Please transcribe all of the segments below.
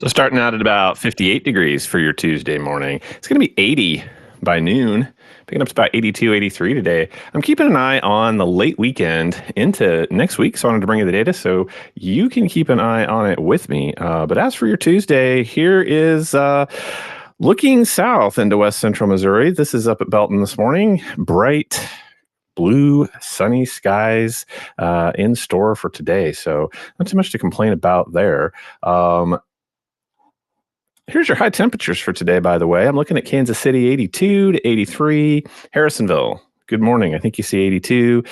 So starting out at about 58 degrees for your Tuesday morning. It's going to be 80 by noon, picking up to about 82, 83 today. I'm keeping an eye on the late weekend into next week, so I wanted to bring you the data so you can keep an eye on it with me. But as for your Tuesday, here is looking south into west central Missouri. This is up at Belton this morning. Bright blue, sunny skies in store for today. So not too much to complain about there. Here's your high temperatures for today, by the way. I'm looking at Kansas City 82 to 83, Harrisonville. Good morning. I think you see 82,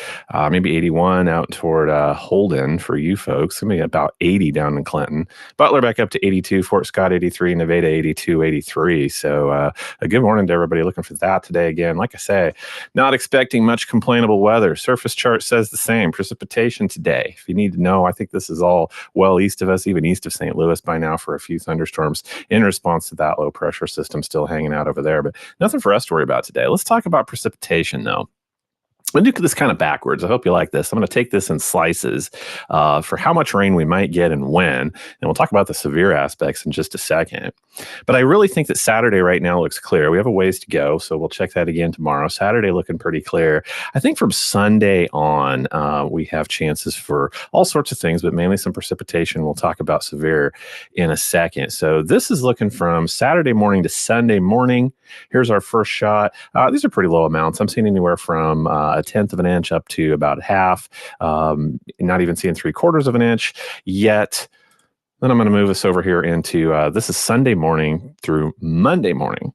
maybe 81 out toward Holden for you folks. Maybe about 80 down in Clinton. Butler back up to 82, Fort Scott 83, Nevada 82, 83. So a good morning to everybody looking for that today again. Like I say, not expecting much complainable weather. Surface chart says the same. Precipitation today. If you need to know, I think this is all well east of us, even east of St. Louis by now for a few thunderstorms in response to that low pressure system still hanging out over there. But nothing for us to worry about today. Let's talk about precipitation, though. I'm going to do this kind of backwards. I hope you like this. I'm going to take this in slices for how much rain we might get and when. And we'll talk about the severe aspects in just a second. But I really think that Saturday right now looks clear. We have a ways to go, so we'll check that again tomorrow. Saturday looking pretty clear. I think from Sunday on, we have chances for all sorts of things, but mainly some precipitation. We'll talk about severe in a second. So this is looking from Saturday morning to Sunday morning. Here's our first shot. These are pretty low amounts. I'm seeing anywhere from a tenth of an inch up to about half, not even seeing 3/4 of an inch yet. Then I'm going to move us over here into this is Sunday morning through Monday morning.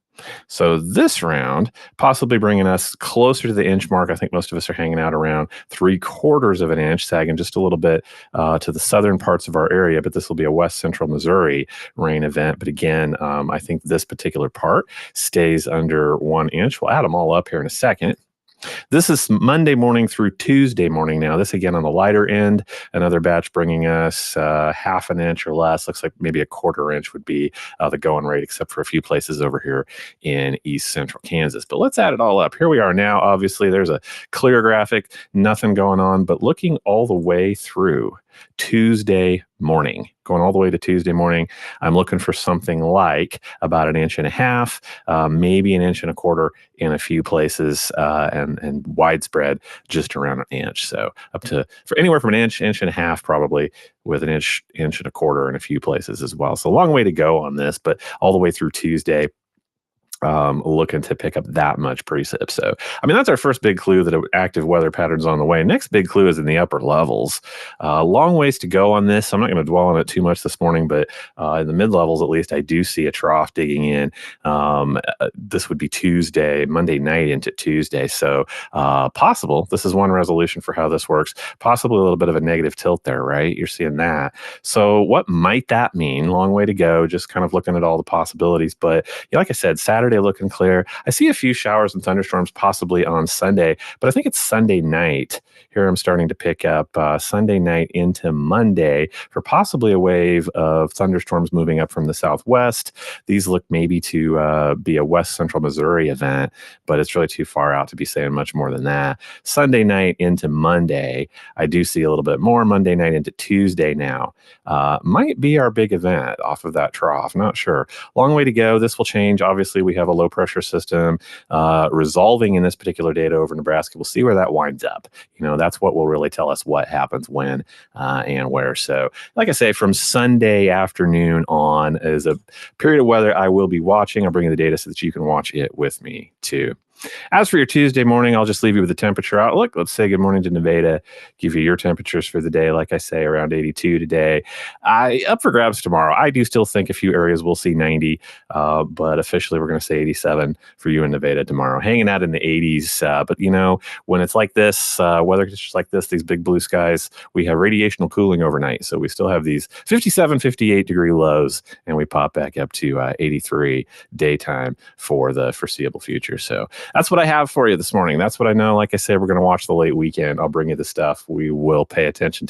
So this round possibly bringing us closer to the inch mark. I think most of us are hanging out around 3/4 of an inch, sagging just a little bit to the southern parts of our area. But this will be a west central Missouri rain event. But again, I think this particular part stays under 1 inch. We'll add them all up here in a second. This is Monday morning through Tuesday morning now. This again on the lighter end. Another batch bringing us half an inch or less. Looks like maybe a 1/4 inch would be the going rate, except for a few places over here in east central Kansas. But let's add it all up. Here we are now. Obviously, there's a clear graphic, nothing going on, but looking all the way through Tuesday morning, going all the way to Tuesday morning, I'm looking for something like about 1.5 inches, maybe 1.25 inches in a few places, and widespread just around 1 inch. So up to for anywhere from 1 inch, 1.5 inches, probably with 1 inch, 1.25 inches in a few places as well. So a long way to go on this, but all the way through Tuesday. Looking to pick up that much precip. So, I mean, that's our first big clue that active weather patterns on the way. Next big clue is in the upper levels. Long ways to go on this. I'm not going to dwell on it too much this morning, but in the mid levels, at least, I do see a trough digging in. This would be Tuesday, Monday night into Tuesday. So, possible. This is one resolution for how this works. Possibly a little bit of a negative tilt there, right? You're seeing that. So, what might that mean? Long way to go. Just kind of looking at all the possibilities. But like I said, Saturday looking clear. I see a few showers and thunderstorms possibly on Sunday, but I think it's Sunday night. Here I'm starting to pick up Sunday night into Monday for possibly a wave of thunderstorms moving up from the southwest. These look maybe to be a west central Missouri event, but it's really too far out to be saying much more than that. Sunday night into Monday, I do see a little bit more. Monday night into Tuesday now might be our big event off of that trough. Not sure. Long way to go. This will change. Obviously, we have a low pressure system resolving in this particular data over Nebraska. We'll see where that winds up. That's what will really tell us what happens when and where. So, like I say, from Sunday afternoon on is a period of weather I will be watching. I'll bring you the data so that you can watch it with me too. As for your Tuesday morning, I'll just leave you with the temperature outlook. Let's say good morning to Nevada. Give you your temperatures for the day. Like I say, around 82 today. Up for grabs tomorrow. I do still think a few areas will see 90, but officially we're going to say 87 for you in Nevada tomorrow. Hanging out in the 80s. But when it's like this, weather conditions like this, these big blue skies, we have radiational cooling overnight. So we still have these 57, 58 degree lows, and we pop back up to 83 daytime for the foreseeable future. So that's what I have for you this morning. That's what I know. Like I said, we're going to watch the late weekend. I'll bring you the stuff we will pay attention to.